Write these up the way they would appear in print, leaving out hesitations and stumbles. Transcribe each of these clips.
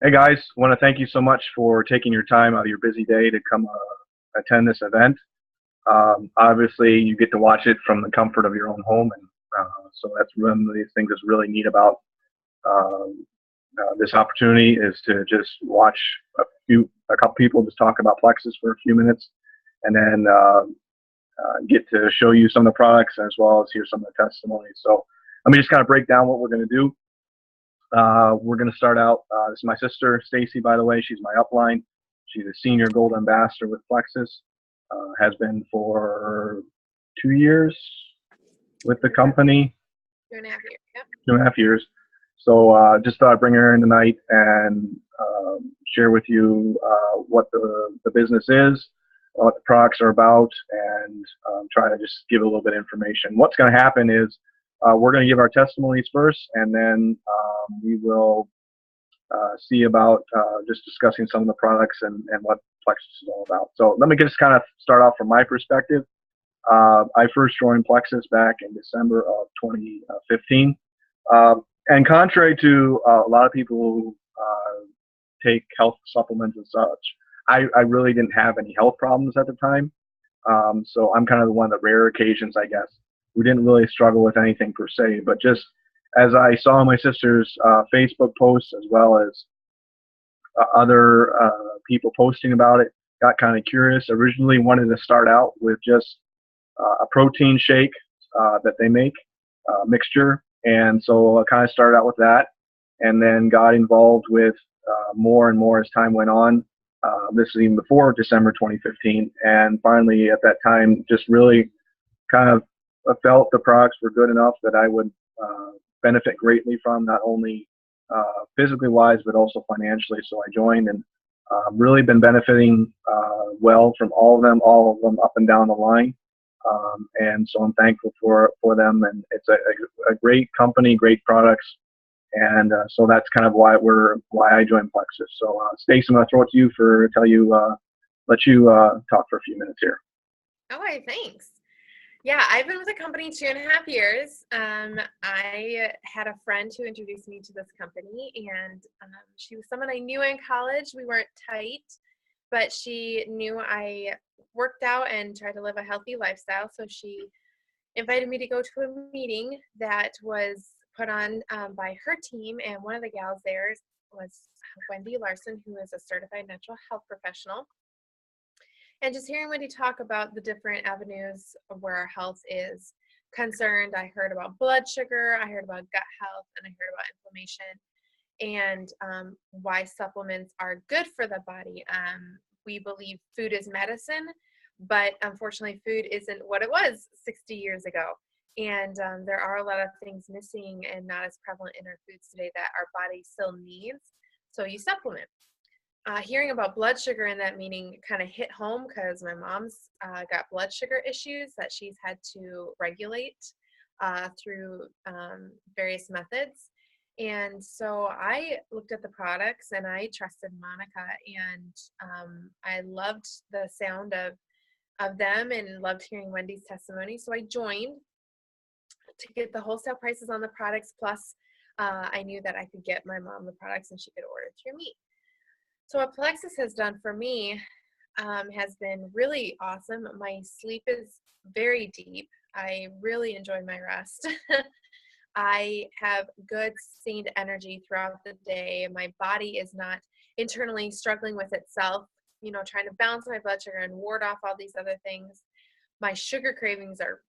Hey guys, want to thank you so much for taking your time out of your busy day to come attend this event. Obviously, you get to watch it from the comfort of your own home, and so that's one of these things that's really neat about um, this opportunity is to just watch a couple people just talk about Plexus for a few minutes, and then get to show you some of the products as well as hear some of the testimonies. So let me just kind of break down what we're going to do. We're going to start out. This is my sister, Stacy, by the way. She's my upline. She's a senior gold ambassador with Plexus. Has been for 2 years with the company. 2.5 years. Yep. 2.5 years. So just thought I'd bring her in tonight and share with you what the business is, what the products are about, and try to just give a little bit of information. What's going to happen is we're going to give our testimonies first, and then we will see about just discussing some of the products and what Plexus is all about. So let me just kind of start off from my perspective. I first joined Plexus back in December of 2015. And contrary to a lot of people who take health supplements and such, I really didn't have any health problems at the time. So I'm kind of one of the rare occasions, I guess. We didn't really struggle with anything per se, but just as I saw my sister's Facebook posts as well as other people posting about it, got kind of curious. Originally wanted to start out with just a protein shake that they make, mixture. And so I kind of started out with that and then got involved with more and more as time went on. This is even before December 2015. And finally, at that time, just really kind of felt the products were good enough that I would benefit greatly from, not only physically wise, but also financially. So I joined and really been benefiting well from all of them up and down the line. And so I'm thankful for them. And it's a great company, great products. And so that's kind of why I joined Plexus. So Stacey, I'm going to throw it to you let you talk for a few minutes here. All right, thanks. Yeah, I've been with the company 2.5 years. I had a friend who introduced me to this company, and she was someone I knew in college. We weren't tight, but she knew I worked out and tried to live a healthy lifestyle. So she invited me to go to a meeting that was put on by her team, and one of the gals there was Wendy Larson, who is a certified natural health professional. And just hearing Wendy talk about the different avenues of where our health is concerned, I heard about blood sugar, I heard about gut health, and I heard about inflammation, and why supplements are good for the body. We believe food is medicine, but unfortunately food isn't what it was 60 years ago. And there are a lot of things missing and not as prevalent in our foods today that our body still needs. So you supplement. Hearing about blood sugar in that meeting kind of hit home because my mom's got blood sugar issues that she's had to regulate through various methods. And so I looked at the products and I trusted Monica, and I loved the sound of them and loved hearing Wendy's testimony. So I joined to get the wholesale prices on the products, plus I knew that I could get my mom the products and she could order through me. So what Plexus has done for me has been really awesome. My sleep is very deep. I really enjoy my rest. I have good sustained energy throughout the day. My body is not internally struggling with itself, trying to balance my blood sugar and ward off all these other things. My sugar cravings are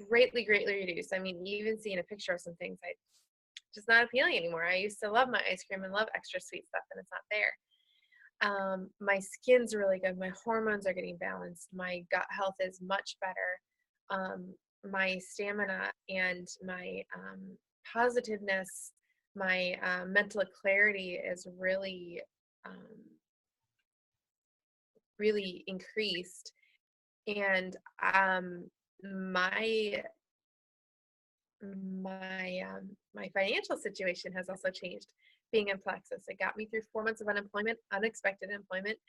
greatly, greatly reduced. I mean, even seeing a picture of some things, just not appealing anymore. I used to love my ice cream and love extra sweet stuff, and it's not there. My skin's really good. My hormones are getting balanced. My gut health is much better. My stamina and my positiveness, my mental clarity is really, really increased. And my financial situation has also changed. Being in Plexus, it got me through 4 months of unexpected employment.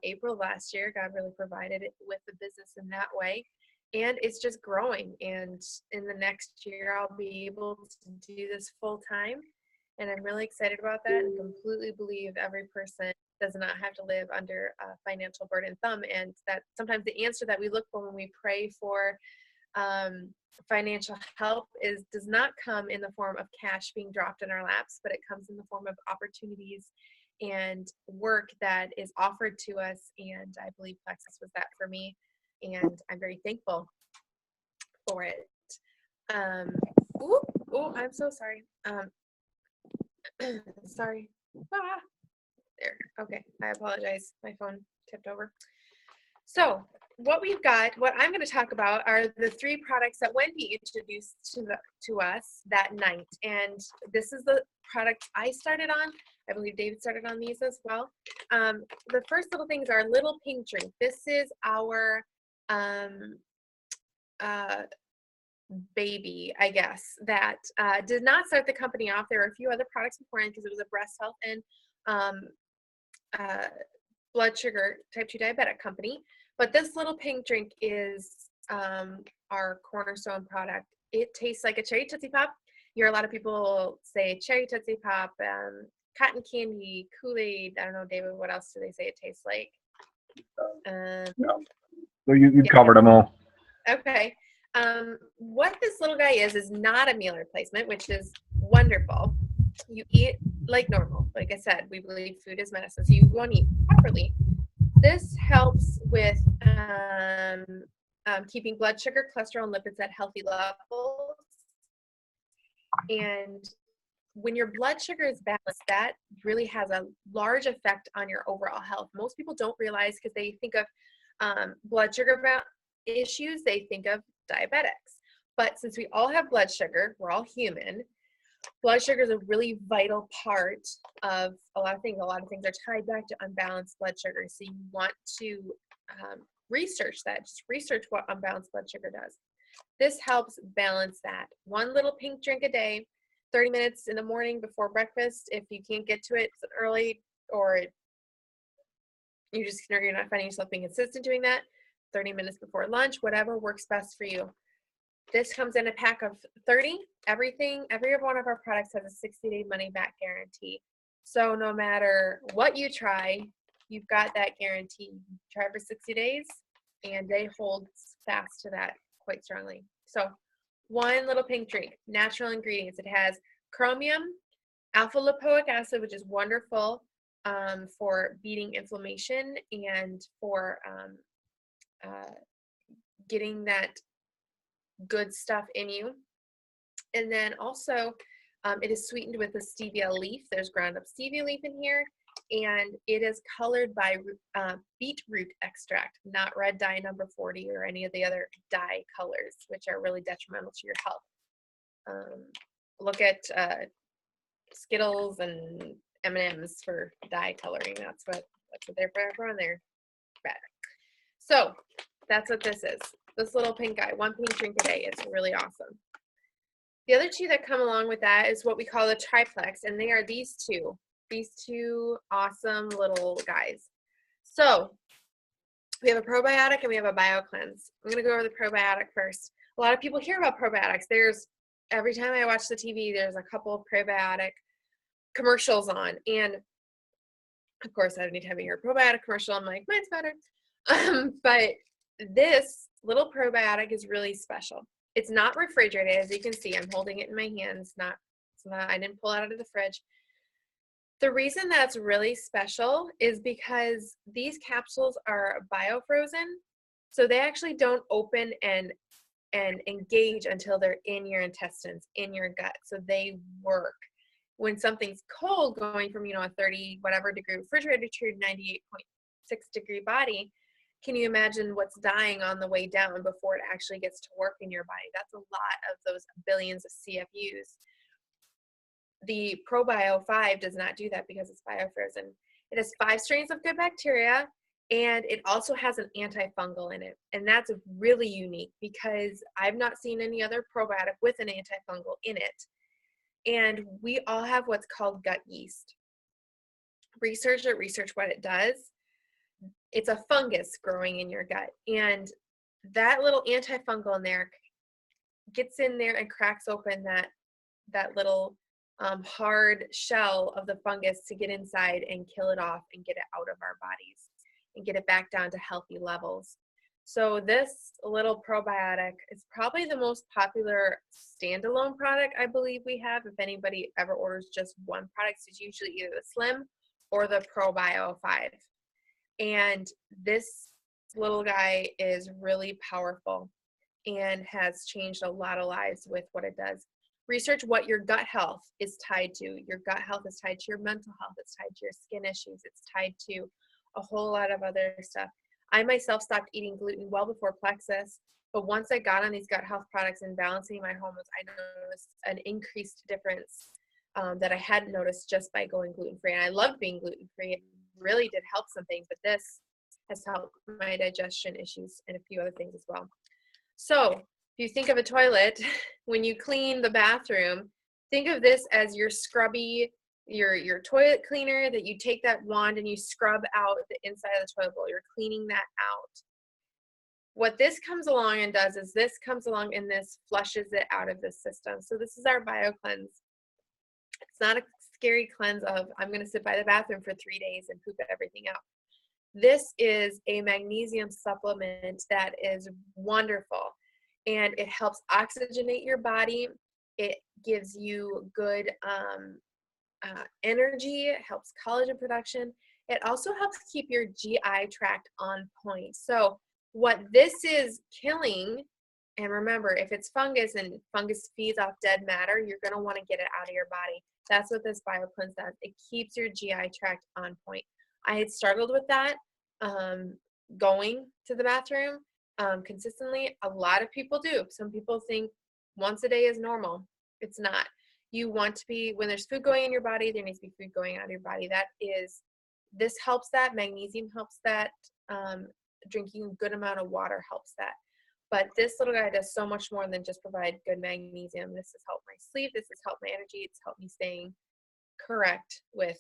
April last year, God really provided it with the business in that way, and it's just growing. And in the next year, I'll be able to do this full time And I'm really excited about that and completely believe every person does not have to live under a financial burden thumb. And that sometimes the answer that we look for when we pray for um, financial help does not come in the form of cash being dropped in our laps, but it comes in the form of opportunities and work that is offered to us. And I believe Plexus was that for me. And I'm very thankful for it. Um, I'm so sorry. Sorry. Ah, there. Okay. I apologize. My phone tipped over. So what I'm going to talk about are the 3 products that Wendy introduced to us that night. And this is the product I started on. I believe David started on these as well. The first little things are Little Pink Drink. This is our baby, I guess, that did not start the company off. There were a few other products beforehand because it was a breast health and blood sugar type 2 diabetic company. But this Little Pink Drink is our cornerstone product. It tastes like a cherry Tootsie Pop. You hear a lot of people say cherry Tootsie Pop, cotton candy, Kool-Aid. I don't know, David, what else do they say it tastes like? Yeah. So you covered them all. Okay. What this little guy is not a meal replacement, which is wonderful. You eat like normal. Like I said, we believe food is medicine, so you want to eat properly. This helps with keeping blood sugar, cholesterol, and lipids at healthy levels. And when your blood sugar is balanced, that really has a large effect on your overall health. Most people don't realize because they think of blood sugar issues, they think of diabetics. But since we all have blood sugar, we're all human, blood sugar is a really vital part of a lot of things. A lot of things are tied back to unbalanced blood sugar. So you want to research that. Just research what unbalanced blood sugar does. This helps balance that. 1 little pink drink a day, 30 minutes in the morning before breakfast. If you can't get to it early or you're not finding yourself being consistent doing that, 30 minutes before lunch, whatever works best for you. This comes in a pack of 30. Every one of our products has a 60-day money-back guarantee. So no matter what you try, you've got that guarantee. Try for 60 days, and they hold fast to that quite strongly. So 1 little pink drink, natural ingredients. It has chromium, alpha lipoic acid, which is wonderful for beating inflammation and for getting that good stuff in you. And then also it is sweetened with a stevia leaf. There's ground up stevia leaf in here, and it is colored by beetroot extract, not red dye number 40 or any of the other dye colors, which are really detrimental to your health. Look at Skittles and M&Ms for dye coloring. That's what they're for on there. Bad. So that's what this is. This little pink guy, 1 pink drink a day. It's really awesome. The other 2 that come along with that is what we call the triplex, and they are these two awesome little guys. So we have a probiotic and we have a bio-cleanse. I'm going to go over the probiotic first. A lot of people hear about probiotics. Every time I watch the TV, there's a couple of probiotic commercials on, and of course, anytime I hear a probiotic commercial, I'm like, mine's better. But this little probiotic is really special. It's not refrigerated, as you can see. I'm holding it in my hands. I didn't pull it out of the fridge. The reason that's really special is because these capsules are biofrozen, so they actually don't open and engage until they're in your intestines, in your gut. So they work. When something's cold, going from a 30 whatever degree refrigerator to your 98.6 degree body, can you imagine what's dying on the way down before it actually gets to work in your body? That's a lot of those billions of CFUs. The ProBio 5 does not do that because it's biofrozen. It has 5 strains of good bacteria, and it also has an antifungal in it. And that's really unique because I've not seen any other probiotic with an antifungal in it. And we all have what's called gut yeast. Research what it does. It's a fungus growing in your gut, and that little antifungal in there gets in there and cracks open that little hard shell of the fungus to get inside and kill it off and get it out of our bodies and get it back down to healthy levels. So this little probiotic is probably the most popular standalone product I believe we have. If anybody ever orders just one product, it's usually either the Slim or the ProBio 5. And this little guy is really powerful and has changed a lot of lives with what it does. Research what your gut health is tied to. Your gut health is tied to your mental health. It's tied to your skin issues. It's tied to a whole lot of other stuff. I myself stopped eating gluten well before Plexus, but once I got on these gut health products and balancing my hormones, I noticed an increased difference that I hadn't noticed just by going gluten-free. And I loved being gluten-free. It really did help some things, but this has helped my digestion issues and a few other things as well. So if you think of a toilet, when you clean the bathroom, think of this as your scrubby, your toilet cleaner that you take that wand and you scrub out the inside of the toilet bowl. You're cleaning that out. What this comes along and does is this comes along and this flushes it out of the system. So this is our bio cleanse. It's not a scary cleanse of I'm going to sit by the bathroom for 3 days and poop everything out. This is a magnesium supplement that is wonderful, and it helps oxygenate your body. It gives you good energy. It helps collagen production. It also helps keep your GI tract on point. So what this is killing, and remember, if it's fungus and fungus feeds off dead matter, you're going to want to get it out of your body. That's what this BioCleanse does. It keeps your GI tract on point. I had struggled with that going to the bathroom consistently. A lot of people do. Some people think once a day is normal. It's not. You want to be, when there's food going in your body, there needs to be food going out of your body. This helps that. Magnesium helps that. Drinking a good amount of water helps that. But this little guy does so much more than just provide good magnesium. This has helped my sleep. This has helped my energy. It's helped me staying correct with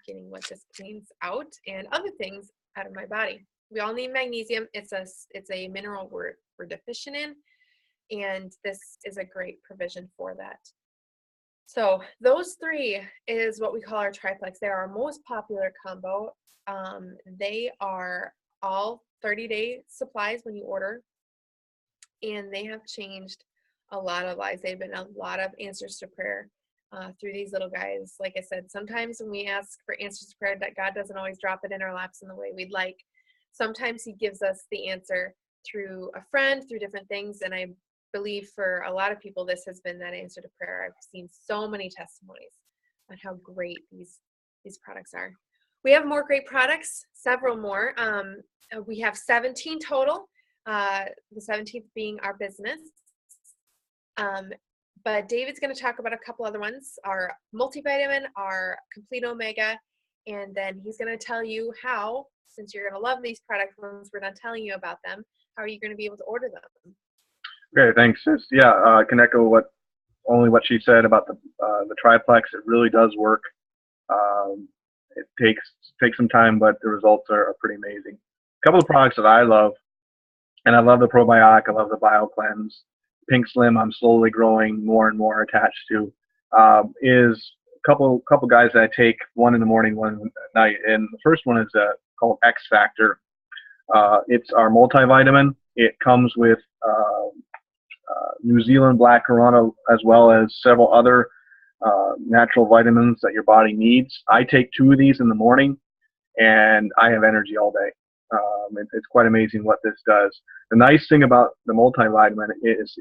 getting what this cleans out and other things out of my body. We all need magnesium. It's a mineral we're deficient in, and this is a great provision for that. So those three is what we call our triplex. They're our most popular combo. They are all 30-day supplies when you order, and they have changed a lot of lives. They've been a lot of answers to prayer through these little guys. Like I said, sometimes when we ask for answers to prayer, that God doesn't always drop it in our laps in the way we'd like. Sometimes he gives us the answer through a friend, through different things, and I believe for a lot of people, this has been that answer to prayer. I've seen so many testimonies on how great these products are. We have more great products, several more. We have 17 total, the 17th being our business. But David's going to talk about a couple other ones, our multivitamin, our complete omega, and then he's going to tell you how, since you're going to love these products once we're done telling you about them, how are you going to be able to order them? Okay, thanks, sis. Yeah, I can echo what she said about the triplex. It really does work. It takes some time, but the results are pretty amazing. A couple of products that I love, and I love the probiotic. I love the BioCleanse. Pink Slim, I'm slowly growing more and more attached to. Is a couple guys that I take, one in the morning, one at night, and the first one is called X Factor. It's our multivitamin. It comes with New Zealand black curranta, as well as several other natural vitamins that your body needs. I take 2 of these in the morning, and I have energy all day. It's quite amazing what this does. The nice thing about the multivitamin is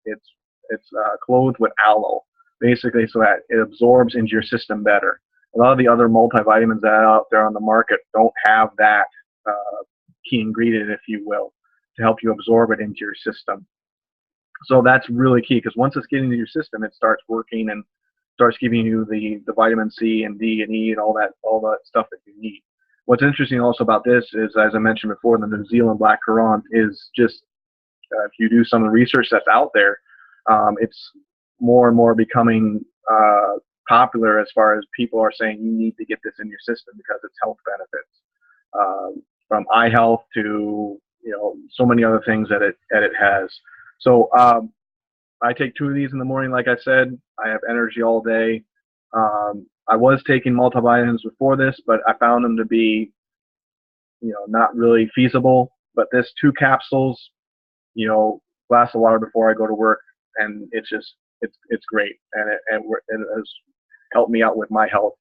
it's clothed with aloe, basically, so that it absorbs into your system better. A lot of the other multivitamins that are out there on the market don't have that key ingredient, if you will, to help you absorb it into your system. So that's really key, because once it's getting into your system, it starts working and starts giving you the vitamin C and D and E and all that stuff that you need. What's interesting also about this is, as I mentioned before, the New Zealand black currant is just, if you do some of the research that's out there, it's more and more becoming popular as far as people are saying you need to get this in your system because it's health benefits, from eye health to so many other things that it has. So I take 2 of these in the morning. Like I said, I have energy all day. I was taking multivitamins before this, but I found them to be, not really feasible. But this 2 capsules, glass of water before I go to work, and it's great, and it has helped me out with my health,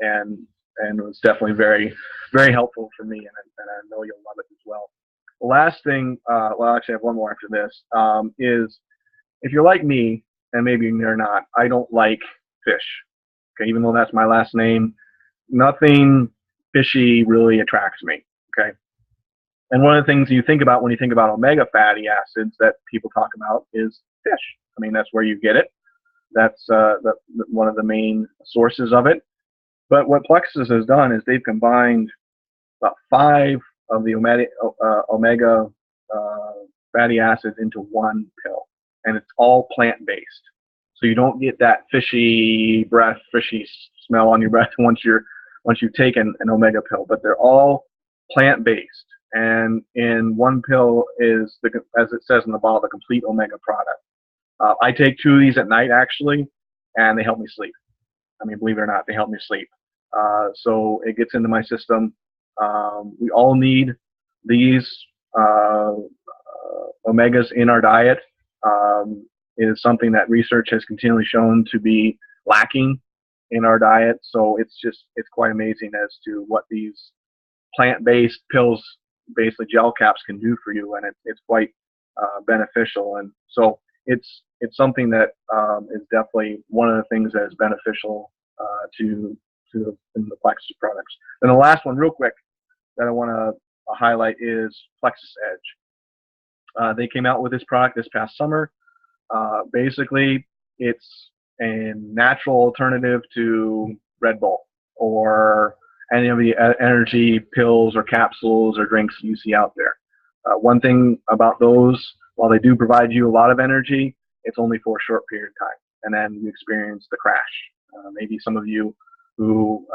and it was definitely very, very helpful for me, and I know you'll love it as well. The last thing, well, actually, I have one more after this, is if you're like me, and maybe you're not, I don't like fish. Okay, even though that's my last name, nothing fishy really attracts me. Okay, and one of the things you think about when you think about omega fatty acids that people talk about is fish. I mean, that's where you get it. That's one of the main sources of it. But what Plexus has done is they've combined about 5 of the omega fatty acids into one pill, and it's all plant-based. So you don't get that fishy breath, fishy smell on your breath once you've taken an omega pill. But they're all plant-based, and in one pill is as it says in the bottle, the complete omega product. I take 2 of these at night actually, and they help me sleep. I mean, believe it or not, they help me sleep. So it gets into my system. We all need these omegas in our diet. It is something that research has continually shown to be lacking in our diet. So it's quite amazing as to what these plant-based pills, basically gel caps, can do for you, and it's quite beneficial. And so it's something that is definitely one of the things that is beneficial to the Plexus products. And the last one, real quick, that I want to highlight is Plexus Edge. They came out with this product this past summer. Basically, it's a natural alternative to Red Bull or any of the energy pills or capsules or drinks you see out there. One thing about those, while they do provide you a lot of energy, it's only for a short period of time, and then you experience the crash. Maybe some of you who,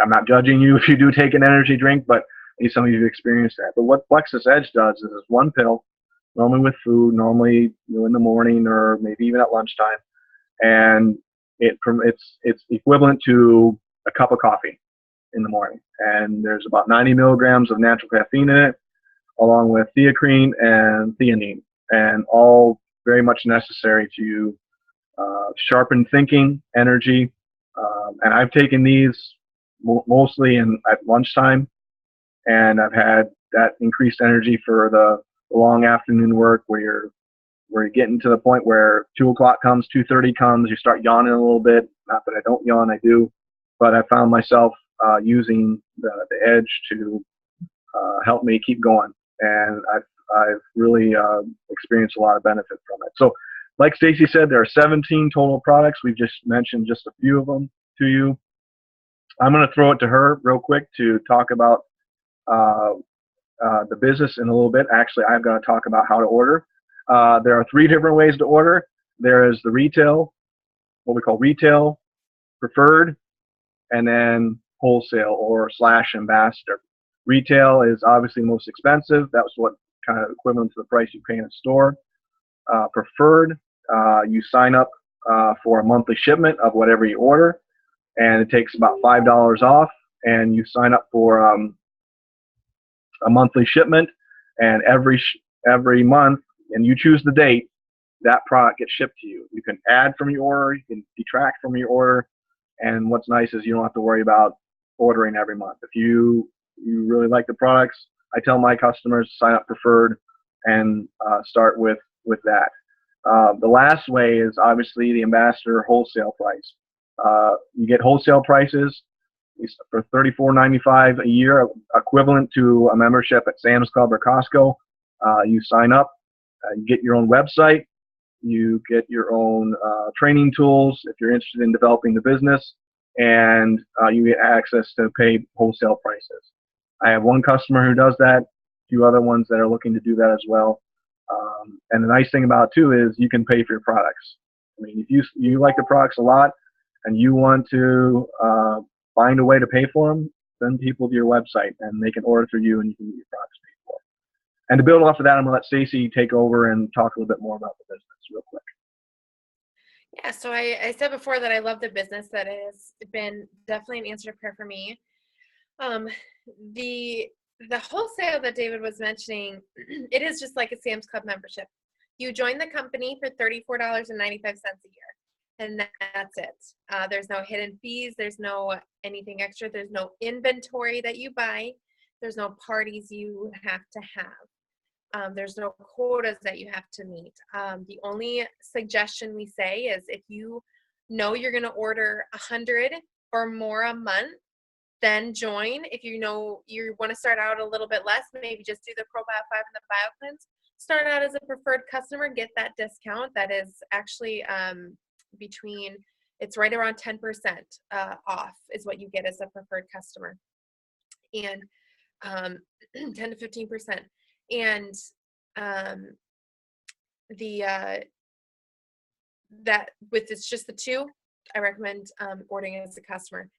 I'm not judging you if you do take an energy drink, but maybe some of you have experienced that. But what Plexus Edge does is it's one pill, normally with food, normally in the morning or maybe even at lunchtime, and it's equivalent to a cup of coffee in the morning. And there's about 90 milligrams of natural caffeine in it, along with theacrine and theanine, and all very much necessary to sharpen thinking, energy. And I've taken these mostly at lunchtime, and I've had that increased energy for the long afternoon work where you're getting to the point where 2 o'clock comes, 2:30 comes, you start yawning a little bit. Not that I don't yawn, I do, but I found myself using the Edge to help me keep going, and I've really experienced a lot of benefit from it. So, like Stacy said, there are 17 total products. We've just mentioned just a few of them to you. I'm going to throw it to her real quick to talk about the business in a little bit. Actually, I'm going to talk about how to order. There are 3 different ways to order. There is the retail, what we call retail, preferred, and then wholesale or / ambassador. Retail is obviously most expensive. That's what kind of equivalent to the price you pay in a store. Preferred, you sign up for a monthly shipment of whatever you order, and it takes about $5 off, and you sign up for a monthly shipment, and every month, and you choose the date, that product gets shipped to you. You can add from your order, you can detract from your order, and what's nice is you don't have to worry about ordering every month. If you really like the products, I tell my customers to sign up preferred and start with that. The last way is obviously the ambassador wholesale price. You get wholesale prices for $34.95 a year, equivalent to a membership at Sam's Club or Costco. You sign up, you get your own website, you get your own training tools if you're interested in developing the business, and you get access to paid wholesale prices. I have one customer who does that, a few other ones that are looking to do that as well. And the nice thing about it too is you can pay for your products. I mean, if you like the products a lot and you want to find a way to pay for them, send people to your website and they can order through you and you can get your products paid for. And to build off of that, I'm going to let Stacy take over and talk a little bit more about the business real quick. Yeah, so I said before that I love the business. That has been definitely an answer to prayer for me. Um, the wholesale that David was mentioning, it is just like a Sam's Club membership. You join the company for $34.95 a year, and that's it. There's no hidden fees. There's no anything extra. There's no inventory that you buy. There's no parties you have to have. There's no quotas that you have to meet. The only suggestion we say is if you know you're going to order 100 or more a month, then join. If you know you want to start out a little bit less, maybe just do the ProBio 5 and the BioCleanse. Start out as a preferred customer, get that discount. That is actually it's right around 10% off is what you get as a preferred customer. And 10 to 15%. And that with it's just the two, I recommend ordering as a customer.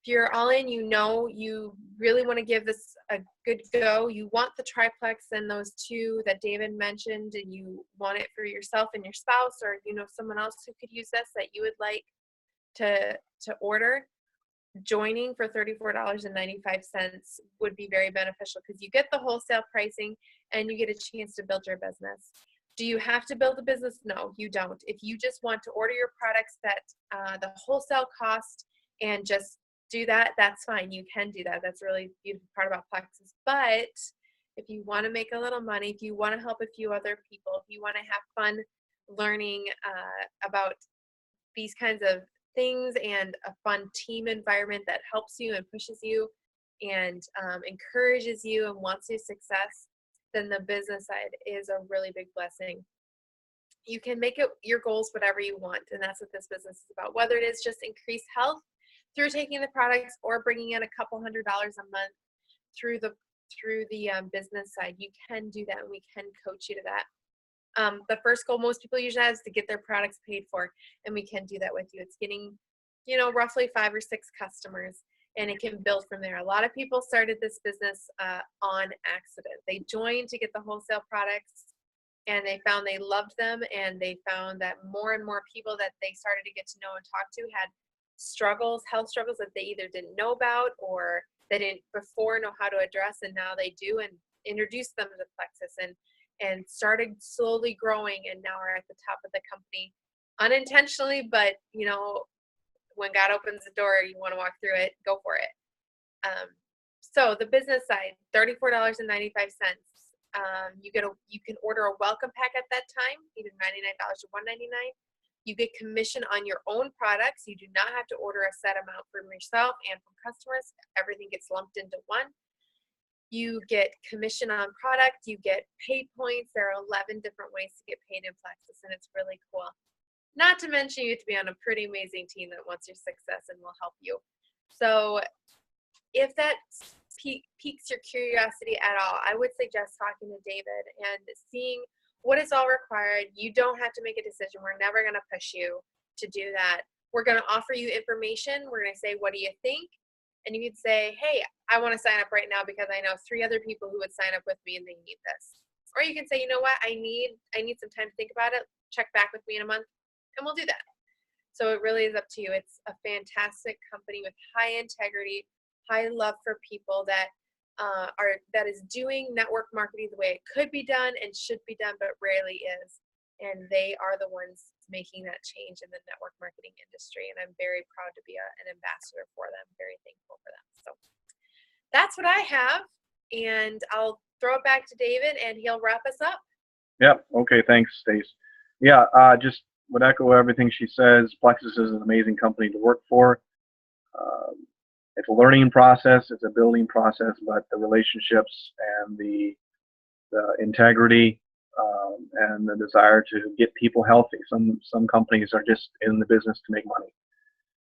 If you're all in, you know you really want to give this a good go. You want the triplex and those two that David mentioned, and you want it for yourself and your spouse, or you know someone else who could use this that you would like to order. Joining for $34.95 would be very beneficial because you get the wholesale pricing and you get a chance to build your business. Do you have to build a business? No, you don't. If you just want to order your products at the wholesale cost and just do that, that's fine. You can do that. That's really the beautiful part about Plexus. But if you want to make a little money, if you want to help a few other people, if you want to have fun learning about these kinds of things and a fun team environment that helps you and pushes you and encourages you and wants your success, then the business side is a really big blessing. You can make it your goals whatever you want, and that's what this business is about. Whether it is just increased health through taking the products or bringing in a couple $100s a month through the business side, you can do that, and we can coach you to that. The first goal most people usually have is to get their products paid for, and we can do that with you. It's getting, roughly 5 or 6 customers, and it can build from there. A lot of people started this business on accident. They joined to get the wholesale products, and they found they loved them, and they found that more and more people that they started to get to know and talk to had health struggles that they either didn't know about or they didn't before know how to address, and now they do, and introduced them to Plexus and started slowly growing, and now are at the top of the company unintentionally, but when God opens the door, you want to walk through it, go for it. So the business side, $34.95. You can order a welcome pack at that time, either $99 or $199. You get commission on your own products. You do not have to order a set amount from yourself and from customers. Everything gets lumped into one. You get commission on product. You get pay points. There are 11 different ways to get paid in Plexus, and it's really cool. Not to mention you have to be on a pretty amazing team that wants your success and will help you. So if that piques your curiosity at all, I would suggest talking to David and seeing what is all required. You don't have to make a decision. We're never going to push you to do that. We're going to offer you information. We're going to say, what do you think? And you can say, hey, I want to sign up right now because I know 3 other people who would sign up with me and they need this. Or you can say, you know what, I need some time to think about it. Check back with me in a month, and we'll do that. So it really is up to you. It's a fantastic company with high integrity, high love for people that is doing network marketing the way it could be done and should be done, but rarely is. And they are the ones making that change in the network marketing industry. And I'm very proud to be an ambassador for them. Very thankful for them. So that's what I have. And I'll throw it back to David, and he'll wrap us up. Yeah. Okay. Thanks, Stace. Yeah. Just would echo everything she says. Plexus is an amazing company to work for. It's a learning process. It's a building process, but the relationships and the integrity and the desire to get people healthy. Some companies are just in the business to make money.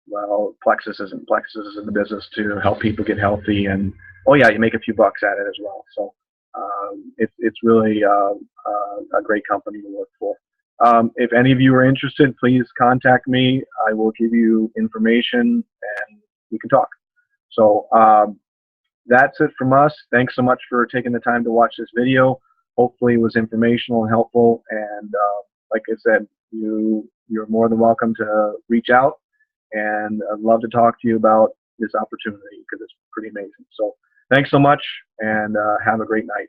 Well, Plexus isn't. Plexus is in the business to help people get healthy, and you make a few bucks at it as well. So it's really a great company to work for. If any of you are interested, please contact me. I will give you information, and we can talk. So that's it from us. Thanks so much for taking the time to watch this video. hopefully it was informational and helpful. And like I said, you're more than welcome to reach out, and I'd love to talk to you about this opportunity because it's pretty amazing. So thanks so much, and have a great night.